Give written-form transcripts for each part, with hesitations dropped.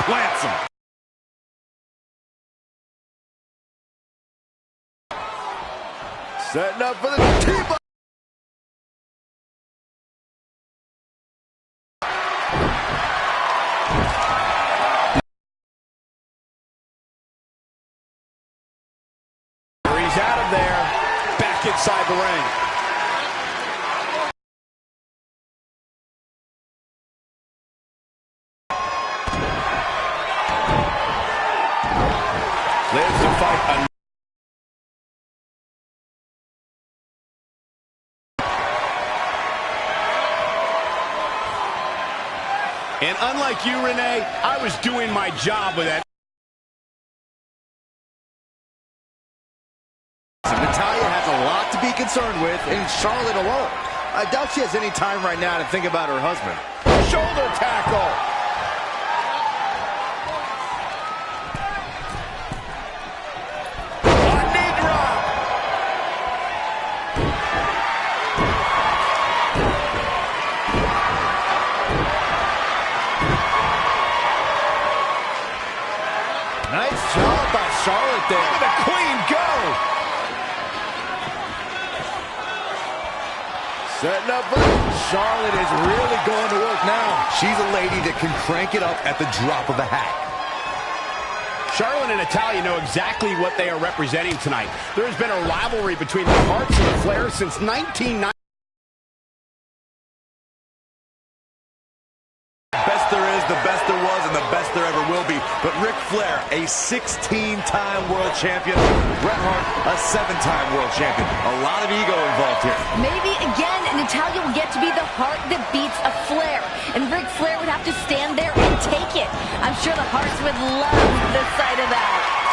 plants him. Setting up for the T-bar. He's out of there. Back inside the ring. Lives to fight. And unlike you, Renee, I was doing my job with that. Natalya has a lot to be concerned with in Charlotte alone. I doubt she has any time right now to think about her husband. Shoulder tackle. Knee drop. Nice job by Charlotte there. Look at the clean go. Setting up for Charlotte is really going to work now. She's a lady that can crank it up at the drop of a hat. Charlotte and Natalya know exactly what they are representing tonight. There has been a rivalry between the Hearts and the Flair since 1990. Best there is, the best there was, and the best there ever will be. But Ric Flair, a 16-time world champion. Bret Hart, a 7-time world champion. A lot of ego involved here. Maybe again, Natalya will get to be the heart that beats a Flair. And Ric Flair would have to stand there and take it. I'm sure the Hearts would love the sight of that.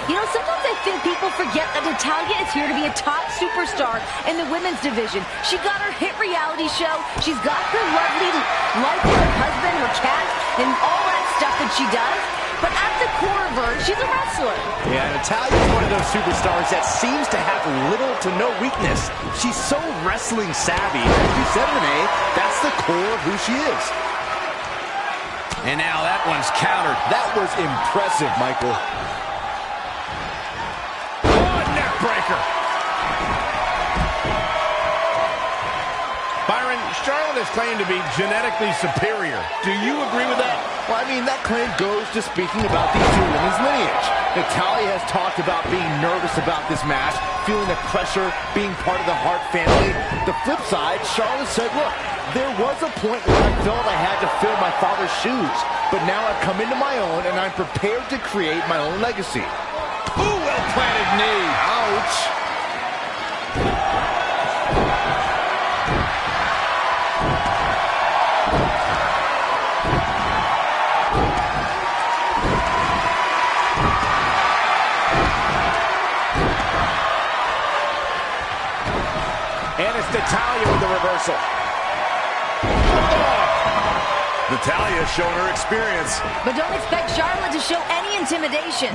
You know, sometimes I think people forget that Natalya is here to be a top superstar in the women's division. She got her hit reality show. She's got her lovely life with her husband, her cat, and all that stuff that she does. But at the core of her, she's a wrestler. Yeah, Natalya's one of those superstars that seems to have little to no weakness. She's so wrestling savvy. As you said, Renee, that's the core of who she is. And now that one's countered. That was impressive, Michael. Breaker. Byron, Charlotte is claimed to be genetically superior. Do you agree with that? Well, I mean, that claim goes to speaking about these two women's lineage. Natalya has talked about being nervous about this match, feeling the pressure, being part of the Hart family. The flip side, Charlotte said, look, there was a point where I felt I had to fill my father's shoes, but now I've come into my own and I'm prepared to create my own legacy. Ooh, well-planted knee. Ouch. And it's Natalya with the reversal. Natalya showing her experience. But don't expect Charlotte to show any intimidation.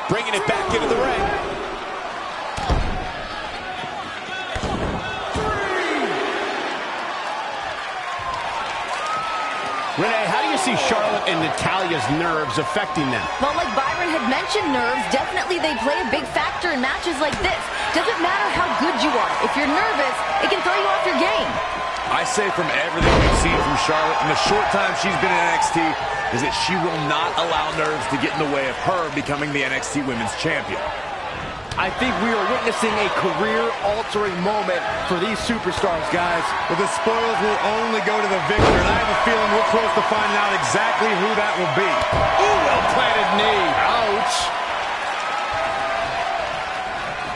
Bringing it back into the ring. Renee, how do you see Charlotte and Natalya's nerves affecting them? Well, like Byron had mentioned, nerves, definitely they play a big factor in matches like this. Doesn't matter how good you are. If you're nervous, it can throw you off your game. I say from everything we've seen from Charlotte in the short time she's been in NXT is that she will not allow nerves to get in the way of her becoming the NXT Women's Champion. I think we are witnessing a career-altering moment for these superstars, guys. But the spoils will only go to the victor, and I have a feeling we're close to finding out exactly who that will be. Ooh, well-planted knee. Ouch.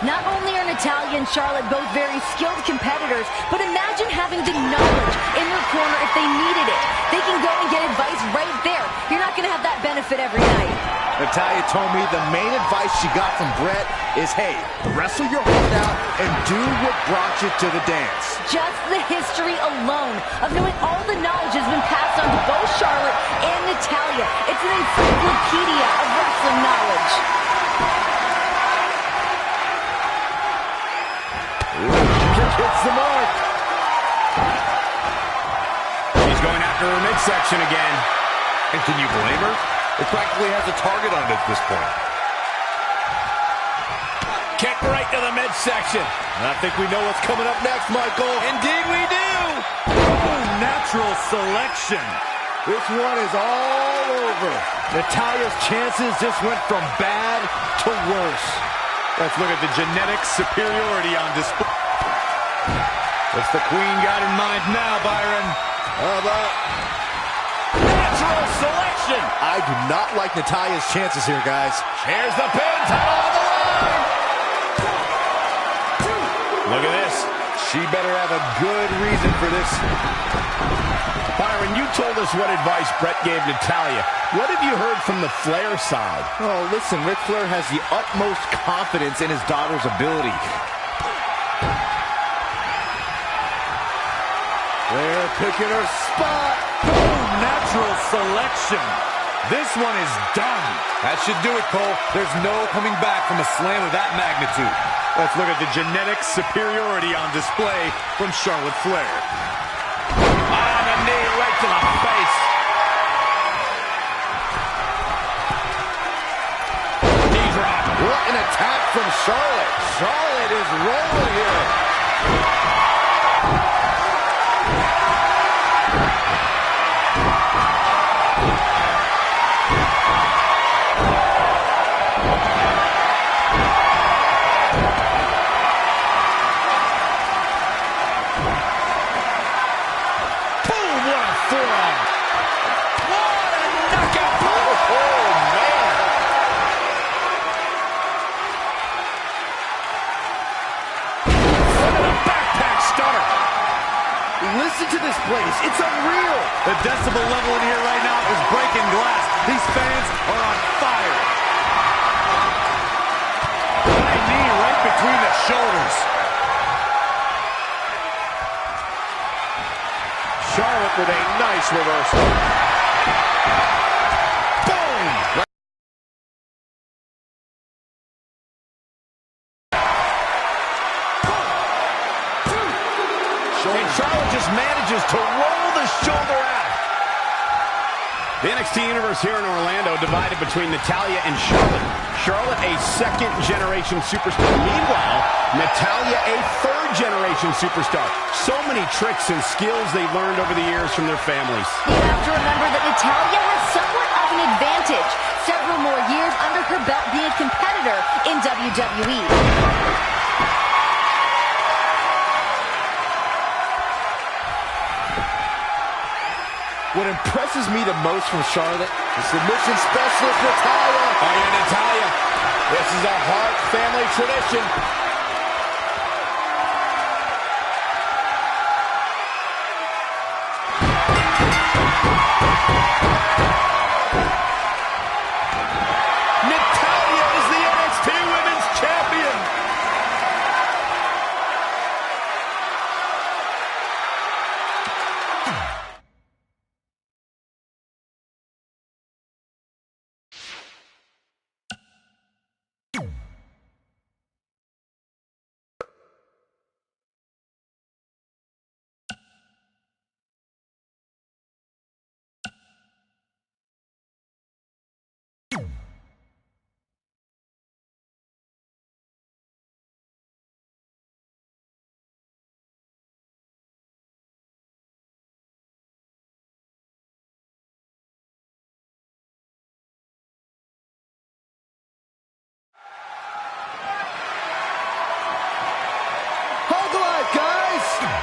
Not only are Natalya and Charlotte both very skilled competitors, but imagine having the knowledge in your corner if they needed it. They can go and get advice right there. You're not going to have that benefit every night. Natalya told me the main advice she got from Bret is, hey, wrestle your heart out and do what brought you to the dance. Just the history alone of knowing all the knowledge has been passed on to both Charlotte and Natalya. It's an encyclopedia of wrestling knowledge. Hits the mark. She's going after her midsection again. And can you blame her? It practically has a target on it at this point. Kick right to the midsection. I think we know what's coming up next, Michael. Indeed we do. Oh, natural selection. This one is all over. Natalya's chances just went from bad to worse. Let's look at the genetic superiority on display. What's the queen got in mind now, Byron? How about natural selection? I do not like Natalya's chances here, guys. Here's the pin, title on the line. Look at this. She better have a good reason for this. Byron, you told us what advice Brett gave Natalya. What have you heard from the Flair side? Oh, listen, Ric Flair has the utmost confidence in his daughter's ability. They're picking her spot. Oh, natural selection. This one is done. That should do it, Cole. There's no coming back from a slam of that magnitude. Let's look at the genetic superiority on display from Charlotte Flair. On a knee right to the face. Knee drop. What an attack from Charlotte. Charlotte is rolling here. Listen to this place. It's unreal. The decibel level in here right now is breaking glass. These fans are on fire. High knee right between the shoulders. Charlotte with a nice reversal. Boom! And Charlotte just manages to roll the shoulder out. The NXT Universe here in Orlando divided between Natalya and Charlotte. Charlotte, a second-generation superstar. Meanwhile, Natalya, a third-generation superstar. So many tricks and skills they learned over the years from their families. You have to remember that Natalya has somewhat of an advantage. Several more years under her belt being a competitor in WWE. What impresses me the most from Charlotte is submission specialist Natalya. Oh yeah, Natalya. This is a Hart family tradition. Natalya is the NXT Women's Champion.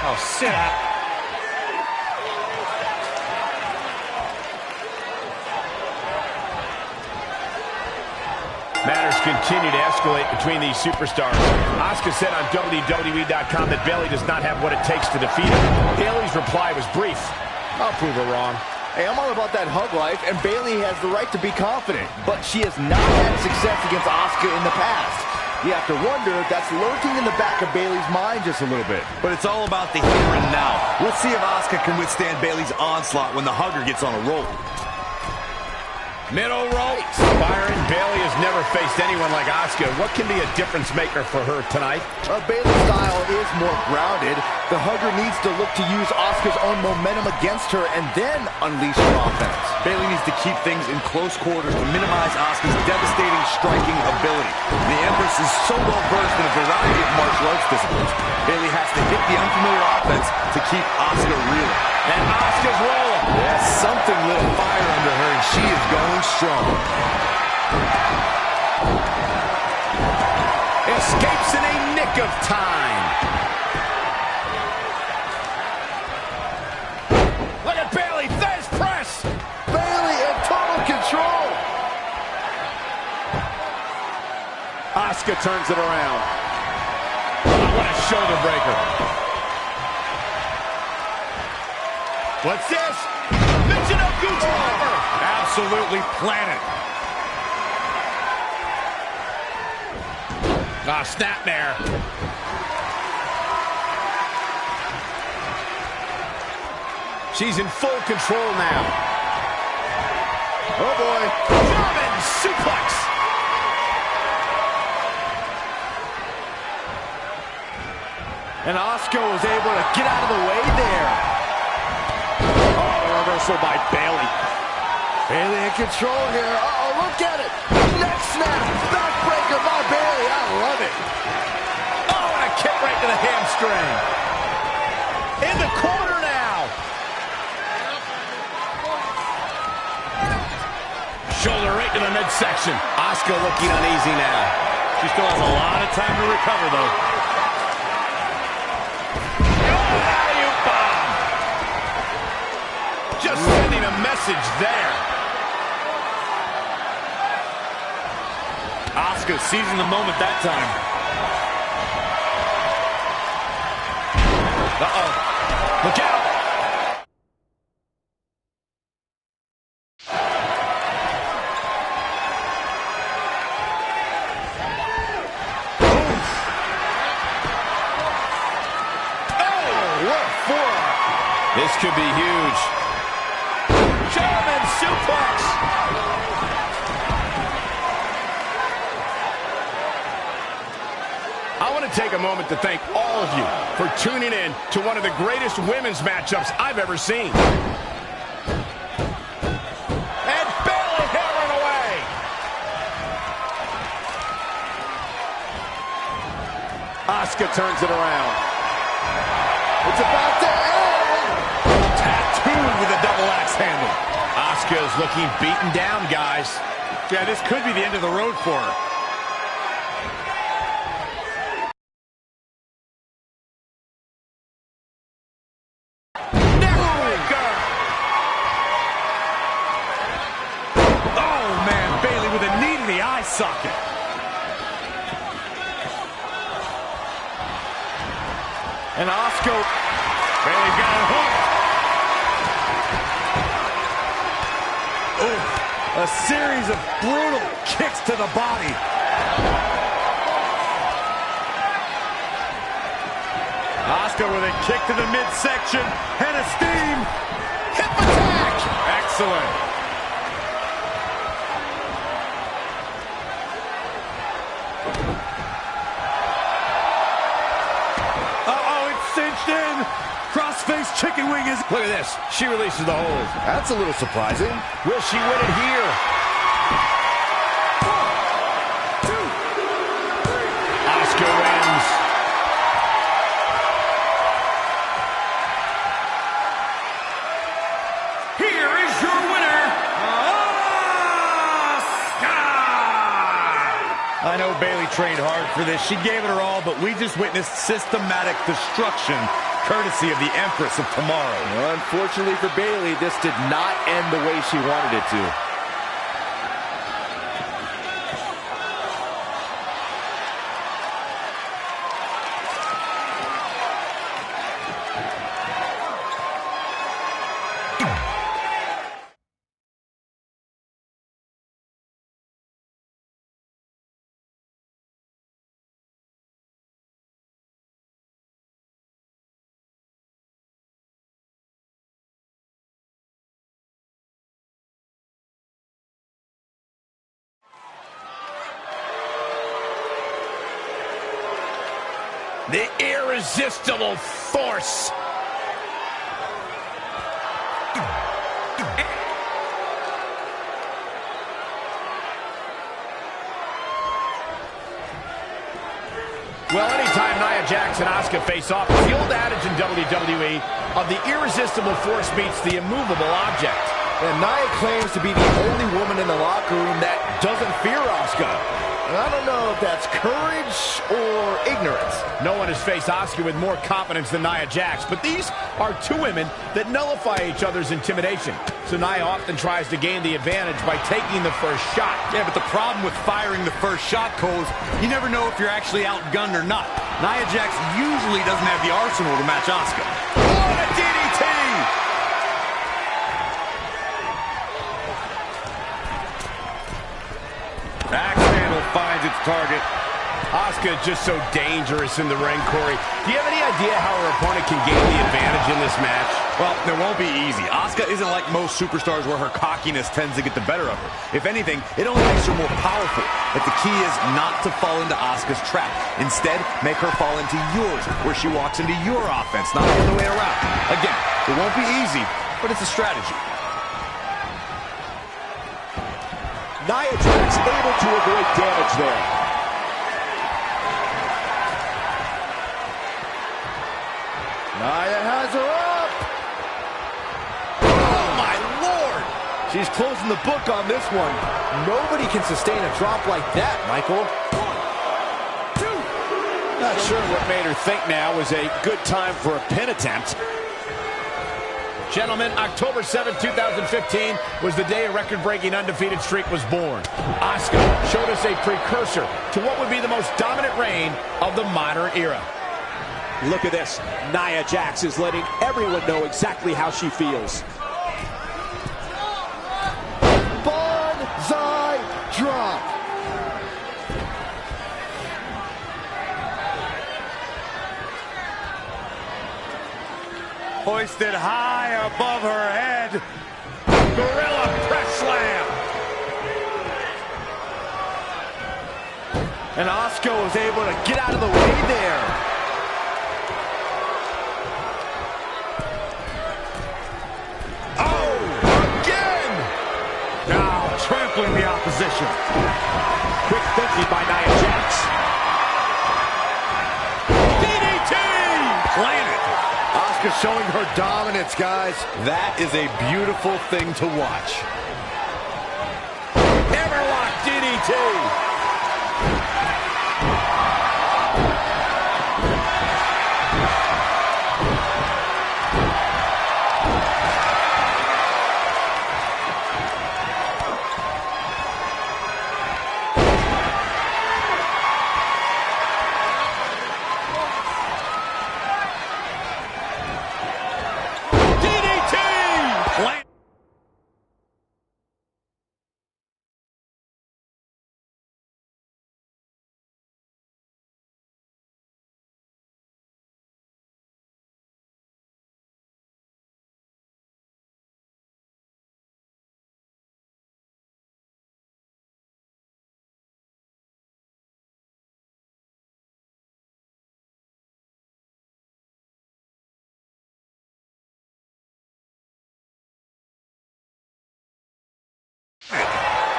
Oh, sit up. Matters continue to escalate between these superstars. Asuka said on WWE.com that Bayley does not have what it takes to defeat her. Bayley's reply was brief. I'll prove her wrong. Hey, I'm all about that hug life, and Bayley has the right to be confident. But she has not had success against Asuka in the past. You have to wonder if that's lurking in the back of Bayley's mind just a little bit. But it's all about the here and now. We'll see if Asuka can withstand Bayley's onslaught when the hugger gets on a roll. Middle ropes. Byron, Bayley has never faced anyone like Asuka. What can be a difference maker for her tonight? Bayley's style is more grounded. The hugger needs to look to use Asuka's own momentum against her and then unleash her offense. Bayley needs to keep things in close quarters to minimize Asuka's devastating striking ability. The Empress is so well versed in a variety of martial arts disciplines. Bayley has to hit the unfamiliar offense to keep Asuka reeling. And Asuka's rolling. Yes, something lit a fire under her, and she is going strong. Escapes in a nick of time. Look at Bayley, Thesz press. Bayley in total control. Asuka turns it around. Oh, what a shoulder breaker. What's this? Michinoku driver. Absolutely planted. Ah, snapmare. She's in full control now. Oh boy. German suplex. And Asuka was able to get out of the way there. Oh, the reversal by Bayley. Bayley in control here. Uh-oh, look at it. Neck snap. Backbreaker by Bayley. I love it. Oh, and a kick right to the hamstring. In the corner now. Shoulder right to the midsection. Asuka looking uneasy now. She still has a lot of time to recover, though. Alley-oop bomb. Just sending a message there. Asuka seizing the moment that time. Uh-oh. Look out. This could be huge. German suplex. I want to take a moment to thank all of you for tuning in to one of the greatest women's matchups I've ever seen. And Bayley hammering away. Asuka turns it around. It's about to end. Tattooed with a double axe handle. Asuka is looking beaten down, guys. Yeah, this could be the end of the road for her. Neckbreaker. Oh, man, Bayley with a knee to the eye socket. And Asuka. Bayley got it hooked. Ooh, a series of brutal kicks to the body. Asuka with a kick to the midsection and a steam. Hip attack. Excellent. Uh-oh, it's cinched in. Crossface chicken wing is... Look at this. She releases the hold. That's a little surprising. Will she win it here? Asuka wins. Here is your winner, Asuka! I know Bayley trained hard for this. She gave it her all, but we just witnessed systematic destruction courtesy of the Empress of Tomorrow. Unfortunately for Bayley, this did not end the way she wanted it to. The irresistible force. Well, anytime Nia Jax and Asuka face off, it's the old adage in WWE of the irresistible force meets the immovable object. And Nia claims to be the only woman in the locker room that doesn't fear Asuka. And I don't know if that's courage or ignorance. No one has faced Asuka with more confidence than Nia Jax, but these are two women that nullify each other's intimidation. So Nia often tries to gain the advantage by taking the first shot. Yeah, but the problem with firing the first shot, Cole, is you never know if you're actually outgunned or not. Nia Jax usually doesn't have the arsenal to match Asuka. What a DDT! Axe handle finds its target. Asuka is just so dangerous in the ring, Corey. Do you have any idea how her opponent can gain the advantage in this match? Well, it won't be easy. Asuka isn't like most superstars where her cockiness tends to get the better of her. If anything, it only makes her more powerful. But the key is not to fall into Asuka's trap. Instead, make her fall into yours, where she walks into your offense, not the other way around. Again, it won't be easy, but it's a strategy. Nia Jax able to avoid damage there. Nia has her up. Oh, my Lord! She's closing the book on this one. Nobody can sustain a drop like that, Michael. 1, 2. Not sure what made her think now was a good time for a pin attempt. Gentlemen, October 7, 2015 was the day a record-breaking undefeated streak was born. Asuka showed us a precursor to what would be the most dominant reign of the modern era. Look at this. Nia Jax is letting everyone know exactly how she feels. Banzai drop. Hoisted high above her head. Gorilla press slam. And Asuka was able to get out of the way there. Oh, again! Now trampling the opposition. Quick thinking by Nia Jax. DDT! Planted. Asuka showing her dominance, guys. That is a beautiful thing to watch. Hammerlock DDT!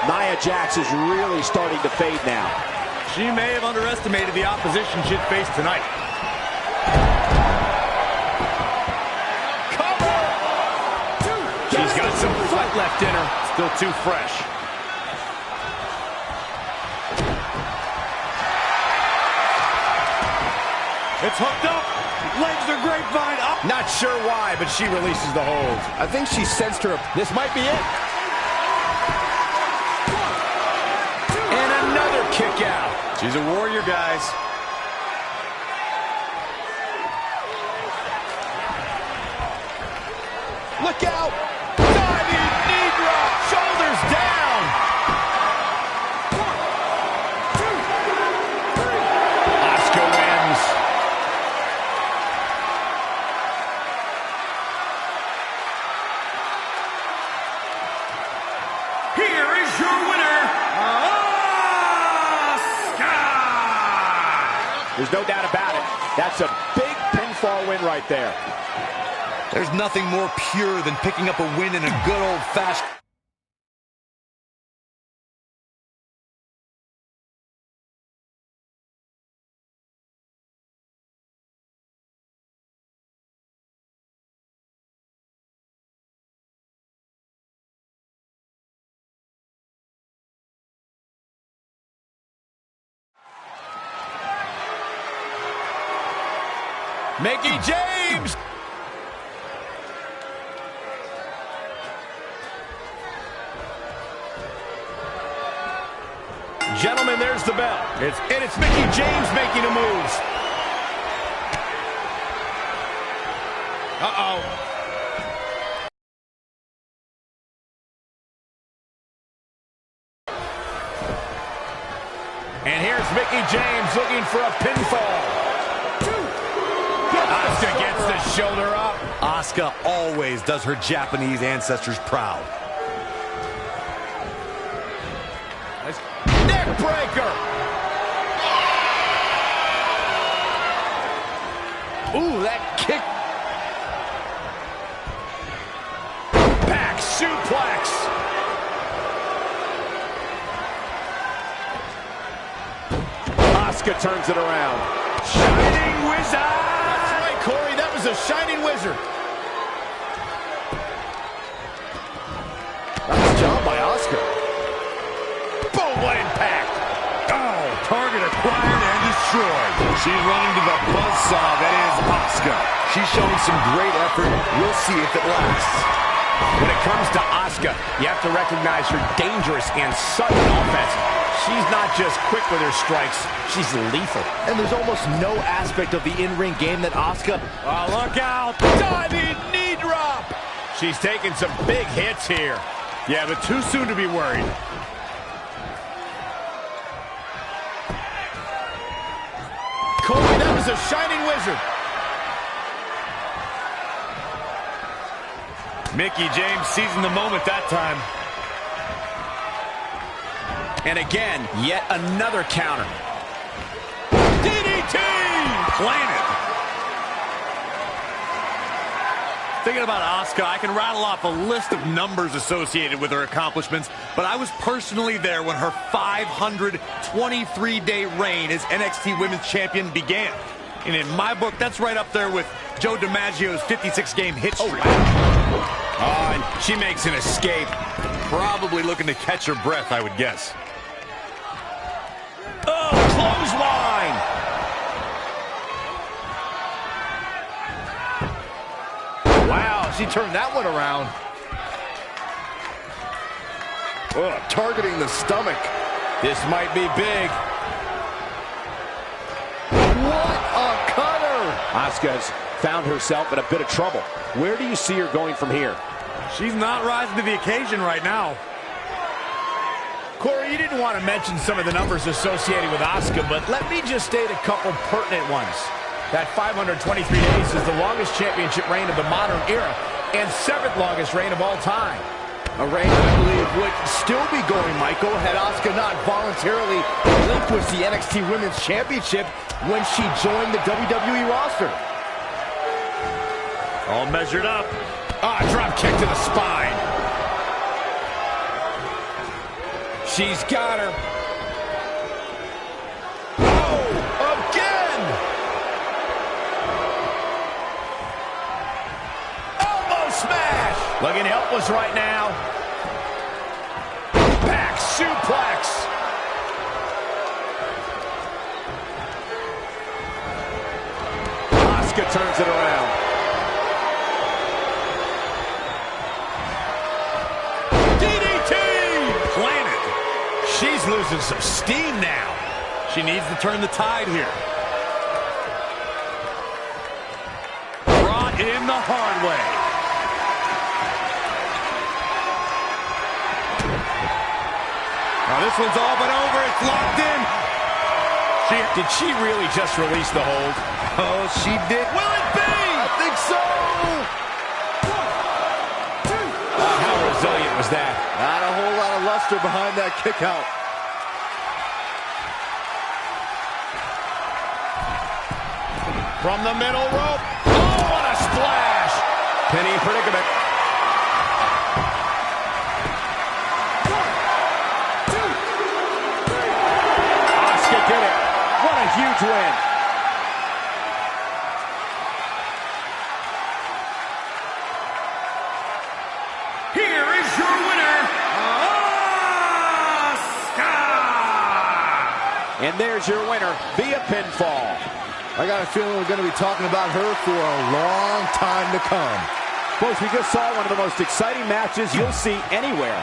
Nia Jax is really starting to fade now. She may have underestimated the opposition she'd face tonight. Cover! She's got some fight left in her. Still too fresh. It's hooked up. Legs are grapevine up. Not sure why, but she releases the hold. I think she sensed her. This might be it. And another kick out. She's a warrior, guys. Look out! Diving knee drop, shoulders down. 1, 2, 3. Asuka wins. Here is your winner, Asuka! There's no doubt about it. That's a big pinfall win right there. There's nothing more pure than picking up a win in a good old-fashioned... Mickie James! Gentlemen, there's the bell. It's Mickie James making a move. Uh-oh. And here's Mickie James looking for a pinfall. Asuka gets the shoulder up. Asuka always does her Japanese ancestors proud. Neck breaker. Ooh, that kick. Back suplex. Asuka turns it around. Shining Wizard. Corey, that was a Shining Wizard. Nice job by Asuka. Boom, what impact. Oh, target acquired and destroyed. She's running to the buzzsaw that is Asuka. She's showing some great effort. We'll see if it lasts. When it comes to Asuka, you have to recognize her dangerous and sudden offense. She's not just quick with her strikes, she's lethal. And there's almost no aspect of the in-ring game that Asuka... Oh, look out! Diving knee drop! She's taking some big hits here. Yeah, but too soon to be worried. Corey, that was a Shining Wizard. Mickie James seizing the moment that time. And again, yet another counter. DDT! Planted. Thinking about Asuka, I can rattle off a list of numbers associated with her accomplishments, but I was personally there when her 523-day reign as NXT Women's Champion began. And in my book, that's right up there with Joe DiMaggio's 56-game hit streak. Oh, and she makes an escape. Probably looking to catch her breath, I would guess. Oh, clothesline! Wow, she turned that one around. Oh, targeting the stomach. This might be big. What a cutter! Asuka's found herself in a bit of trouble. Where do you see her going from here? She's not rising to the occasion right now. Corey, you didn't want to mention some of the numbers associated with Asuka, but let me just state a couple pertinent ones. That 523 days is the longest championship reign of the modern era and 7th longest reign of all time. A reign, I believe, would still be going, Michael, had Asuka not voluntarily relinquished the NXT Women's Championship when she joined the WWE roster. All measured up. Ah, drop kick to the spine. She's got her. Oh, again! Elbow smash! Looking helpless right now. Back suplex. Asuka turns it around. She's losing some steam now. She needs to turn the tide here. Brought in the hard way. Now this one's all but over. It's locked in. Did she really just release the hold? Oh, she did. Will it be? I think so! How resilient was that? Not a whole lot of luster behind that kick out. From the middle rope. Oh, what a splash. Penny predicament. Asuka did it. What a huge win. Here is your winner, Asuka! And there's your winner via pinfall. I got a feeling we're going to be talking about her for a long time to come. Folks, we just saw one of the most exciting matches you'll see anywhere.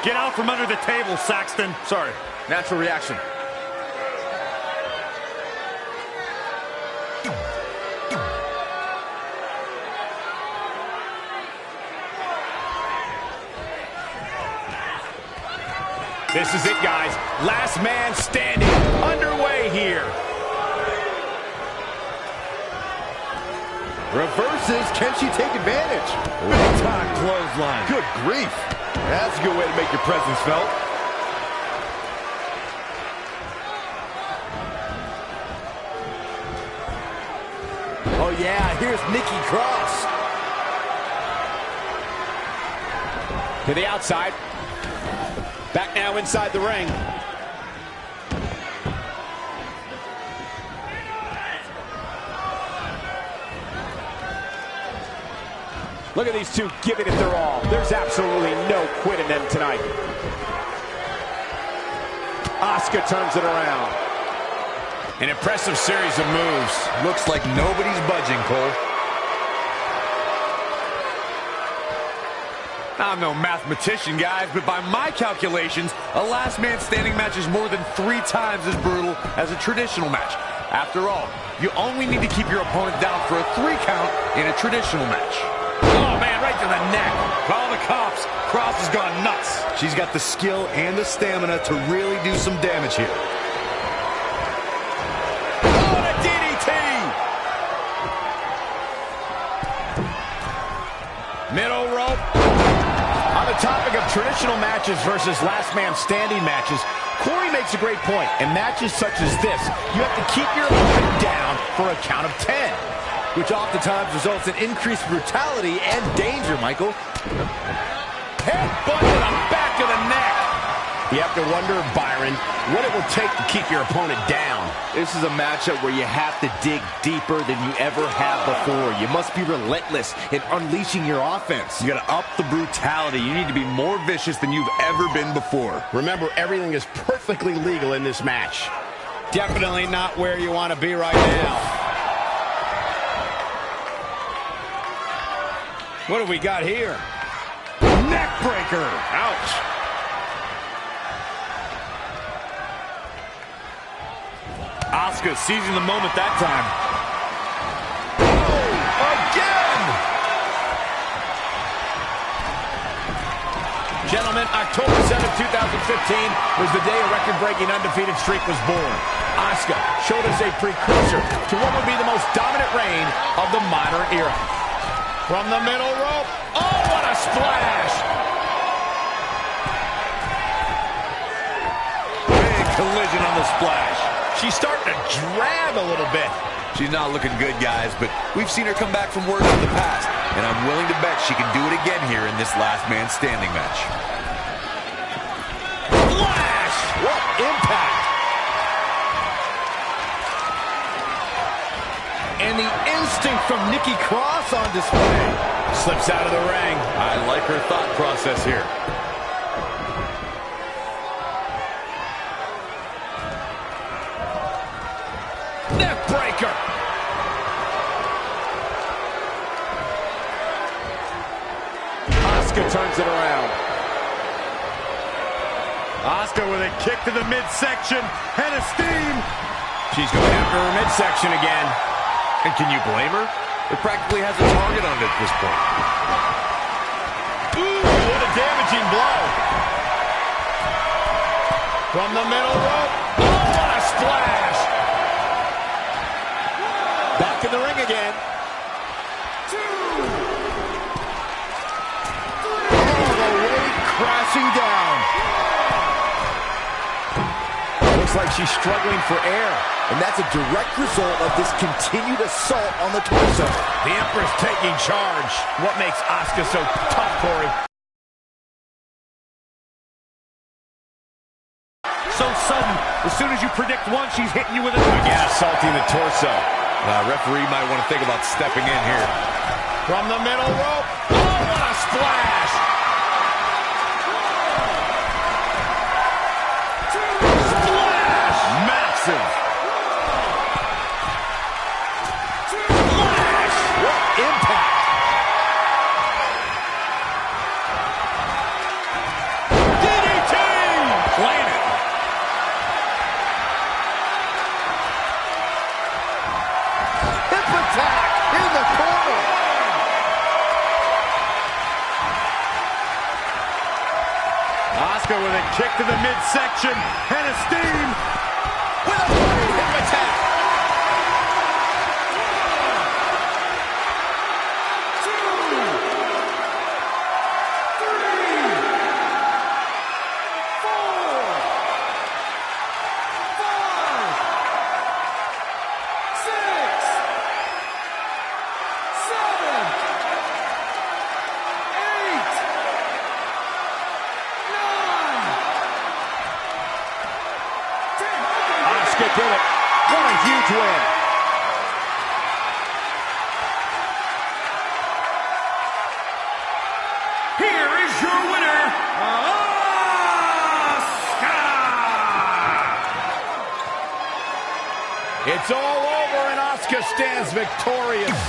Get out from under the table, Saxton. Sorry, natural reaction. This is it, guys. Last man standing underway here. Reverses. Can she take advantage? Big time clothesline. Good grief. That's a good way to make your presence felt. Oh, yeah. Here's Nikki Cross. To the outside. Back now inside the ring. Look at these two giving it their all. There's absolutely no quit in them tonight. Asuka turns it around. An impressive series of moves. Looks like nobody's budging, Cole. I'm no mathematician, guys, but by my calculations, a last man standing match is more than 3 times as brutal as a traditional match. After all, you only need to keep your opponent down for a 3 count in a traditional match. Oh, man, right to the neck. Call the cops. Cross has gone nuts. She's got the skill and the stamina to really do some damage here. Oh, and a DDT. Middle rope. On the topic of traditional matches versus last man standing matches, Corey makes a great point. In matches such as this, you have to keep your opponent down for a count of 10. Which oftentimes results in increased brutality and danger, Michael. Headbutt to the back of the neck. You have to wonder, Byron, what it will take to keep your opponent down. This is a matchup where you have to dig deeper than you ever have before. You must be relentless in unleashing your offense. You gotta up the brutality. You need to be more vicious than you've ever been before. Remember, everything is perfectly legal in this match. Definitely not where you want to be right now. What do we got here? Neck breaker. Ouch. Asuka seizing the moment that time. Oh, again! Gentlemen, October 7th, 2015 was the day a record-breaking undefeated streak was born. Asuka showed us a precursor to what would be the most dominant reign of the modern era. From the middle rope. Oh, what a splash! Big collision on the splash. She's starting to drag a little bit. She's not looking good, guys, but we've seen her come back from worse in the past, and I'm willing to bet she can do it again here in this last man standing match. Flash! What impact! And the instinct from Nikki Cross on display. Slips out of the ring. I like her thought process here. Neck breaker. Asuka turns it around. Asuka with a kick to the midsection. Head of steam. She's going after her midsection again. And can you blame her? It practically has a target on it at this point. Ooh, what a damaging blow. From the middle rope. Oh, what a splash. Back in the ring again. 2, 3. All the way crashing down. Looks like she's struggling for air. And that's a direct result of this continued assault on the torso. The Empress taking charge. What makes Asuka so tough, Corey? So sudden. As soon as you predict one, she's hitting you with it. Again, assaulting the torso. Referee might want to think about stepping in here. From the middle rope. Oh, what a splash. Splash. Massive. Splash. What impact. DDT. Planet. Hip attack in the corner. Asuka with a kick to the midsection and a steam. With a running hip attack. 2, 3, 4, 5, 6, 7, 8, 9, 10. Asuka did it. What a huge win. Here is your winner, Asuka! It's all over and Asuka stands victorious.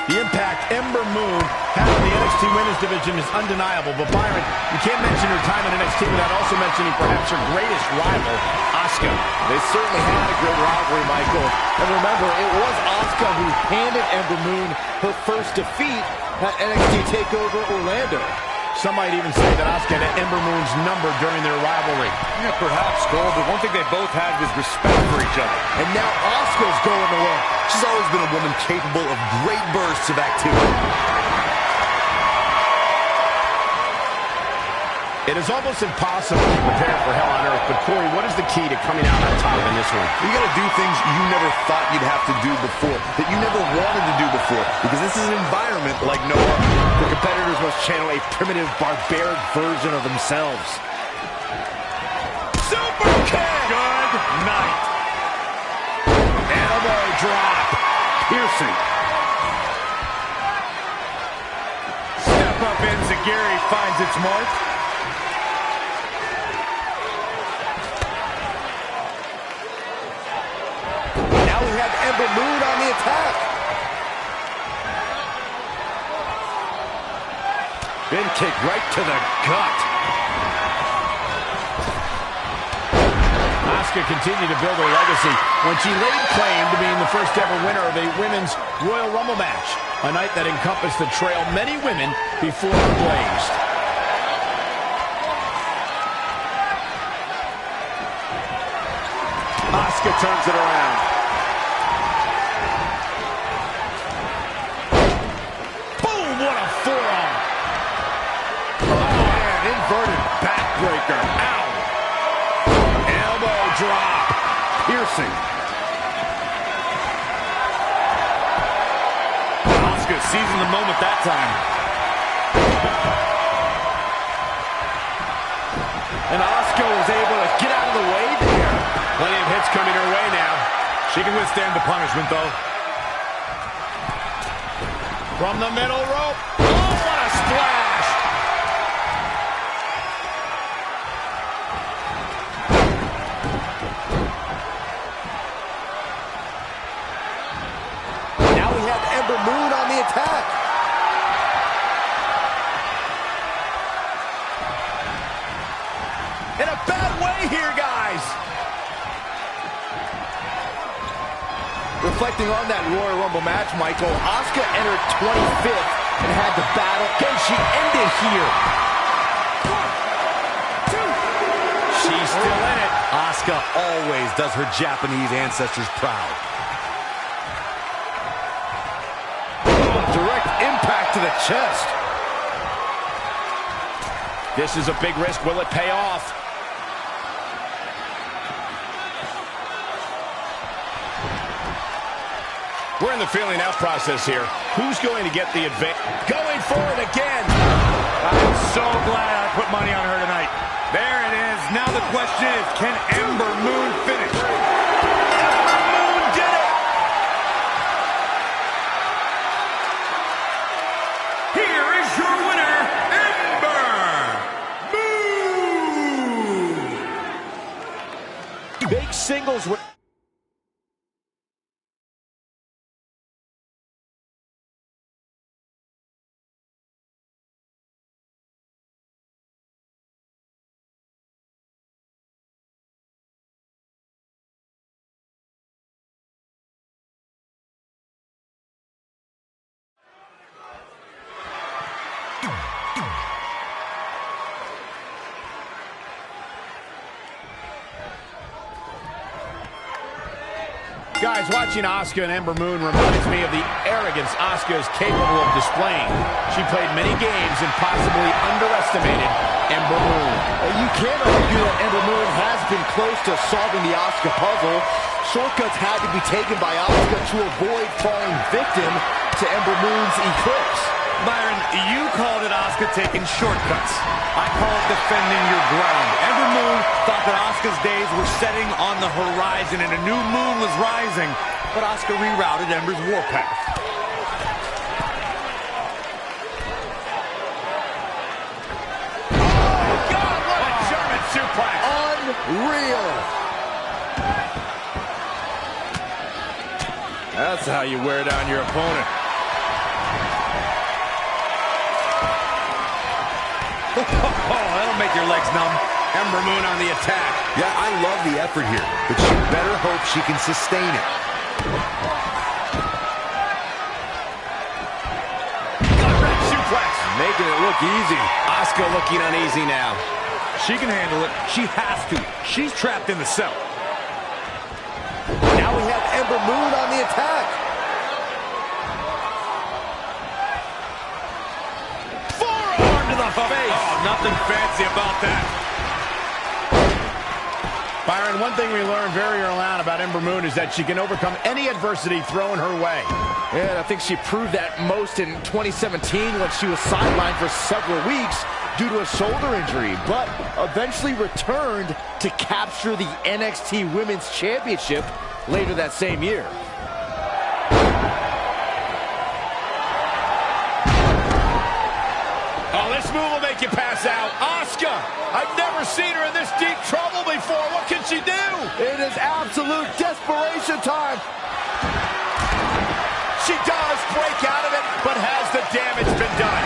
The impact Ember Moon had on the NXT Women's Division is undeniable, but Byron, you can't mention her time in NXT without also mentioning perhaps her greatest rival, Asuka. They certainly had a great rivalry, Michael. And remember, it was Asuka who handed Ember Moon her first defeat at NXT TakeOver Orlando. Some might even say that Asuka had Ember Moon's number during their rivalry. Yeah, perhaps, Cole, but one thing they both had was respect for each other. And now Asuka's going to work. She's always been a woman capable of great bursts of activity. It is almost impossible to prepare for Hell on Earth, but Corey, what is the key to coming out on top in this one? You got to do things you never thought you'd have to do before, that you never wanted to do before, because this is an environment like no other. The competitors must channel a primitive, barbaric version of themselves. Super kick! Good night. Elbow drop. Piercing. Step up Enziguri finds its mark. Now we have Ember Moon on the attack. Bin kick right to the gut. Asuka continued to build her legacy when she laid claim to being the first ever winner of a Women's Royal Rumble match, a night that encompassed the trail many women before her blazed. Asuka turns it around. Boom! What a forearm! Man, inverted backbreaker. Ow! Elbow drop. Piercing. Asuka seizing the moment that time. And Asuka was able to get out of the way there. Plenty of hits coming her way now. She can withstand the punishment, though. From the middle rope. Oh, what a splash! here, guys. Reflecting on that Royal Rumble match, Michael, Asuka entered 25th and had to battle. Can she end it here? 1, 2. She's still in it. Asuka always does her Japanese ancestors proud. Direct impact to the chest. This is a big risk. Will it pay off? We're in the feeling out process here. Who's going to get the advantage? Going for it again. I'm so glad I put money on her tonight. There it is. Now the question is, can Ember Moon finish? Ember Moon did it. Here is your winner, Ember Moon. Big singles win. Guys, watching Asuka and Ember Moon reminds me of the arrogance Asuka is capable of displaying. She played many games and possibly underestimated Ember Moon. You can't argue that Ember Moon has been close to solving the Asuka puzzle. Shortcuts had to be taken by Asuka to avoid falling victim to Ember Moon's eclipse. Byron, you called it Asuka taking shortcuts. I call it defending your ground. Ember Moon thought that Asuka's days were setting on the horizon and a new moon was rising, but Asuka rerouted Ember's warpath. Oh, God, what a German suplex. Unreal. That's how you wear down your opponent. Oh, that'll make your legs numb. Ember Moon on the attack. Yeah, I love the effort here, but she better hope she can sustain it. Gut-wrench suplex. Making it look easy. Asuka looking uneasy now. She can handle it. She has to. She's trapped in the cell. Now we have Ember Moon on the attack. Forearm to the face. Oh, nothing fancy about that. Byron, one thing we learned very early on about Ember Moon is that she can overcome any adversity thrown her way. And I think she proved that most in 2017 when she was sidelined for several weeks due to a shoulder injury, but eventually returned to capture the NXT Women's Championship later that same year. Oh, this move will make you pass out. Asuka, I've never seen her in this deep trouble before. What can she do? It is absolute desperation time. She does break out of it, but has the damage been done?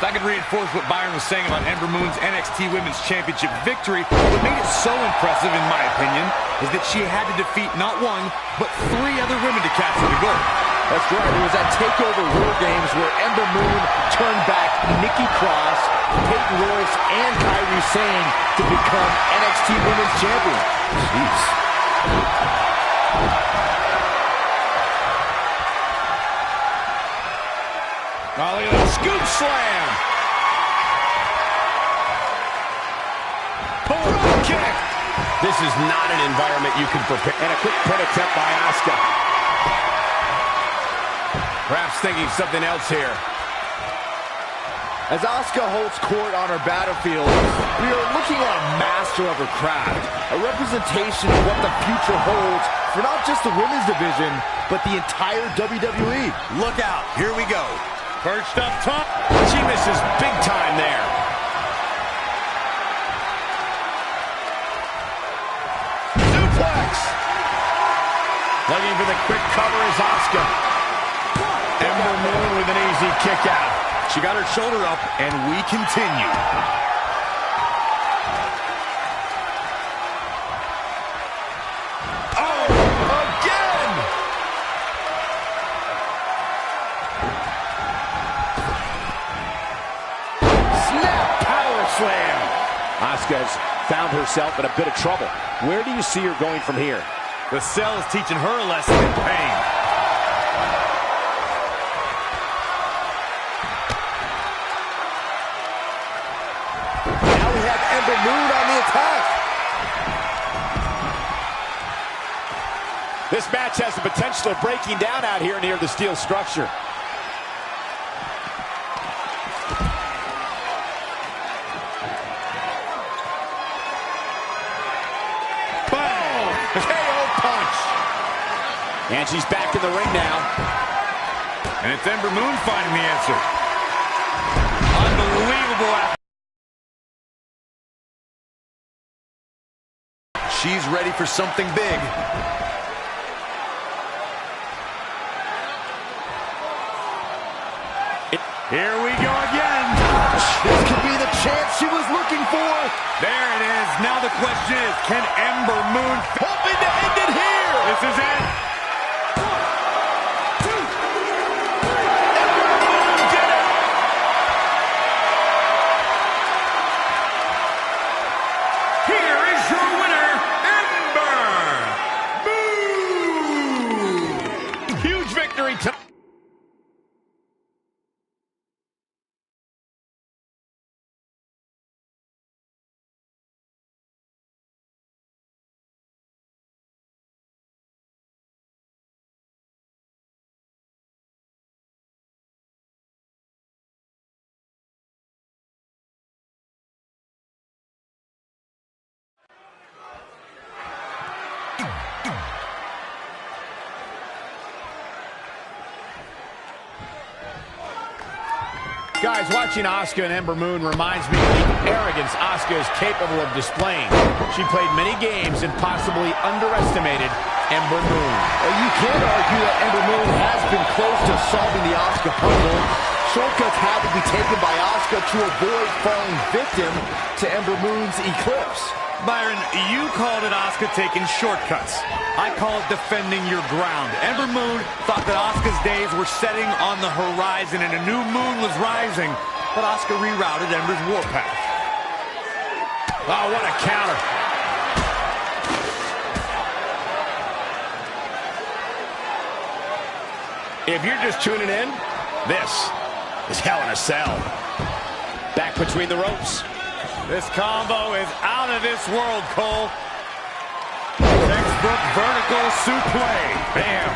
If I could reinforce what Byron was saying about Ember Moon's NXT Women's Championship victory, what made it so impressive, in my opinion, is that she had to defeat not one, but 3 other women to capture the gold. That's right. It was at TakeOver War Games where Ember Moon turned back Nikki Cross, Peyton Royce, and Kairi Sane to become NXT Women's Champion. Jeez. Oh, look at that scoop slam. Boom kick. This is not an environment you can prepare. And a quick pin attempt by Asuka. Perhaps thinking something else here. As Asuka holds court on her battlefield, we are looking at a master of her craft, a representation of what the future holds for not just the women's division, but the entire WWE. Look out, here we go. Perched up top. She misses big time there. Suplex. Looking for the quick cover is Asuka. Ember Moon with an easy kick out. She got her shoulder up, and we continue. Oh, again! Snap power slam. Asuka's found herself in a bit of trouble. Where do you see her going from here? The cell is teaching her a lesson in pain. Now we have Ember Moon on the attack. This match has the potential of breaking down out here near the steel structure. KO punch. And she's back in the ring now. And it's Ember Moon finding the answer. Unbelievable. She's ready for something big. Here we go again. This could be the chance she was looking for. There it is. Now the question is, can Ember Moon Hoping to end it here. This is it. Here is your winner, Ember Moon. Huge victory tonight. Guys, watching Asuka and Ember Moon reminds me of the arrogance Asuka is capable of displaying. She played many games and possibly underestimated Ember Moon. Well, you can't argue that Ember Moon has been close to solving the Asuka puzzle. Shortcuts had to be taken by Asuka to avoid falling victim to Ember Moon's eclipse. Byron, you called it Asuka taking shortcuts. I call it defending your ground. Ember Moon thought that Asuka's days were setting on the horizon and a new moon was rising, but Asuka rerouted Ember's warpath. Oh, what a counter. If you're just tuning in, this is Hell in a Cell. Back between the ropes. This combo is out of this world, Cole. Textbook vertical suplex. Bam.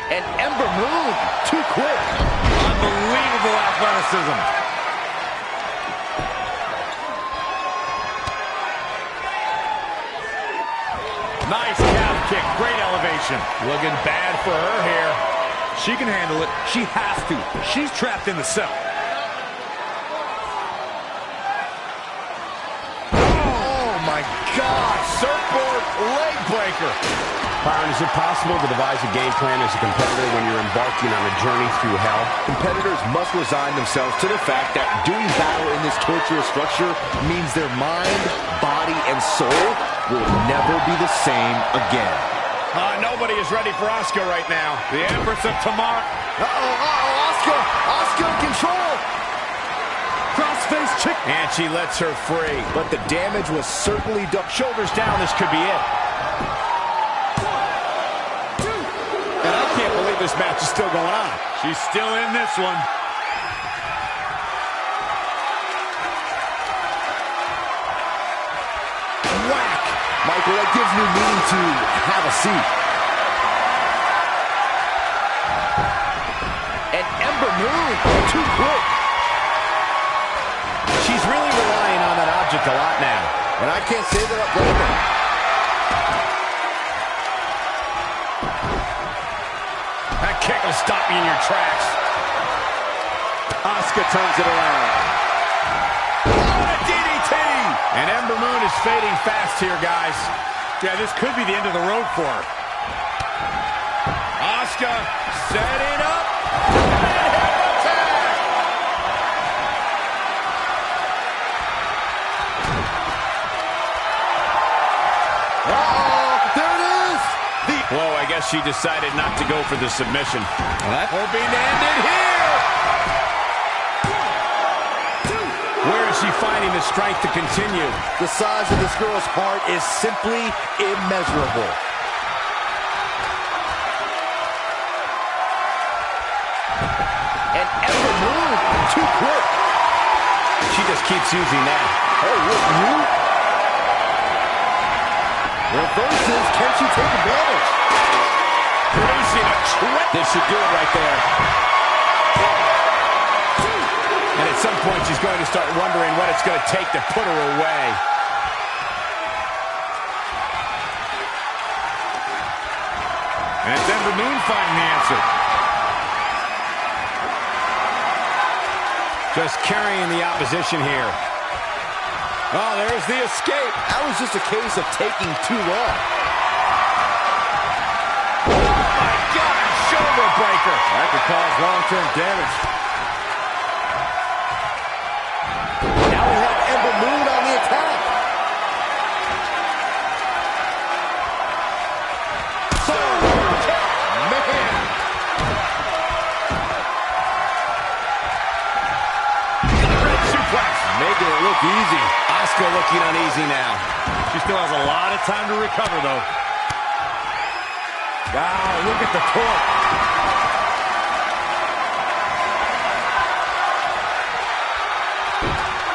And Ember Moon, too quick. Unbelievable athleticism. Nice calf kick. Great elevation. Looking bad for her here. She can handle it. She has to. She's trapped in the cell. Oh, my God. Surfboard leg breaker. Byron, is it possible to devise a game plan as a competitor when you're embarking on a journey through hell? Competitors must resign themselves to the fact that doing battle in this torturous structure means their mind, body, and soul will never be the same again. Nobody is ready for Asuka right now. The Empress of Tomorrow. Asuka! Asuka in control! Crossface chick. And she lets her free. But the damage was certainly done. Shoulders down, this could be it. And I can't believe this match is still going on. She's still in this one. Whack! Michael, that gives me meaning to have a seat. And Ember Moon, too quick. She's really relying on that object a lot now. And I can't say that I blame her. That'll stop you in your tracks. Asuka turns it around. Oh, a DDT! And Ember Moon is fading fast here, guys. Yeah, this could be the end of the road for her. Asuka setting up. And hip attack! Uh-oh, there it is! Whoa, I guess she decided not to go for the submission. Hoping to end it here! Where is she finding the strength to continue? The size of this girl's heart is simply immeasurable. And Ember Moon, too quick. She just keeps using that. Oh, look, you. Reverses, can she take advantage? Producing a trip. This should do it right there. And at some point, she's going to start wondering what it's going to take to put her away. And it's Ember Moon finding the answer. Just carrying the opposition here. Oh, there's the escape. That was just a case of taking too long. Oh, my God, shoulder breaker. That could cause long-term damage. Now we have Ember Moon on the attack. Making it look easy. Asuka looking uneasy now. She still has a lot of time to recover, though. Wow, look at the torque.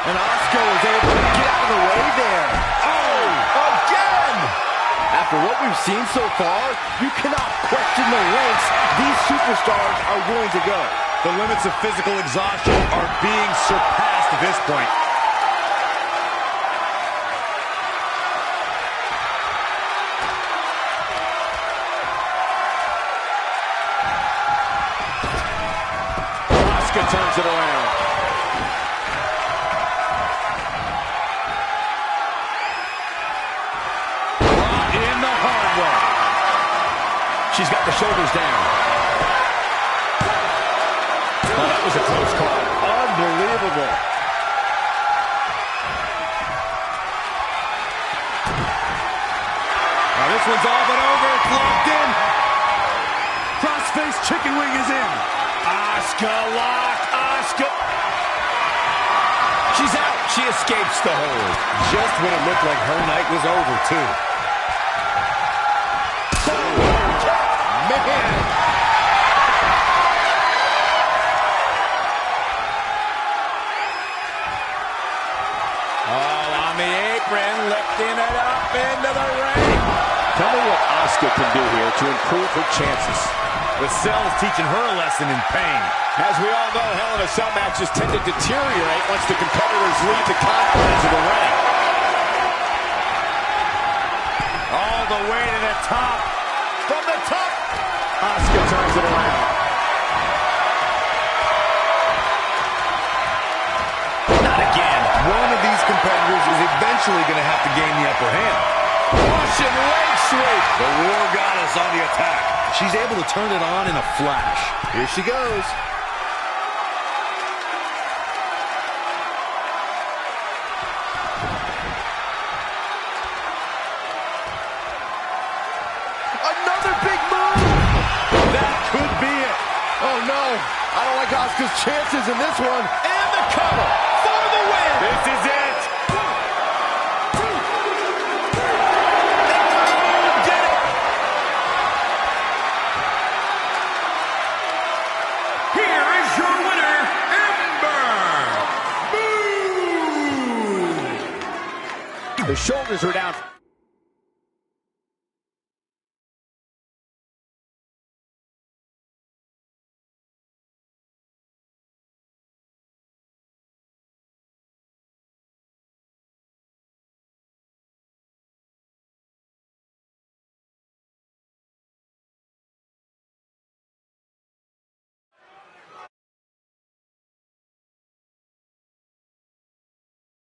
And Asuka was able to get out of the way there. Oh, again! After what we've seen so far, you cannot question the lengths these superstars are willing to go. The limits of physical exhaustion are being surpassed at this point. Asuka turns it around. Brought in the hard way. She's got the shoulders down. Oh, that was a close call. Unbelievable. Now this one's all but over. It's locked in. Crossface chicken wing is in. Asuka lock. Asuka. She's out. She escapes the hold. Just when it looked like her night was over, too. Man. On the apron, lifting it up into the ring. Tell me what Asuka can do here to improve her chances. The cell is teaching her a lesson in pain. As we all know, Hell in a Cell matches tend to deteriorate once the competitors leave the confines of the ring. All the way to the top. From the top, Asuka turns it around. Not again. One of these competitors is eventually going to have to gain the upper hand. Russian leg sweep. The War Goddess on the attack. She's able to turn it on in a flash. Here she goes. Another big move. That could be it. Oh, no. I don't like Asuka's chances in this one. And the cover for the win. This is it. Here is your winner, Ember Moon. The shoulders are down.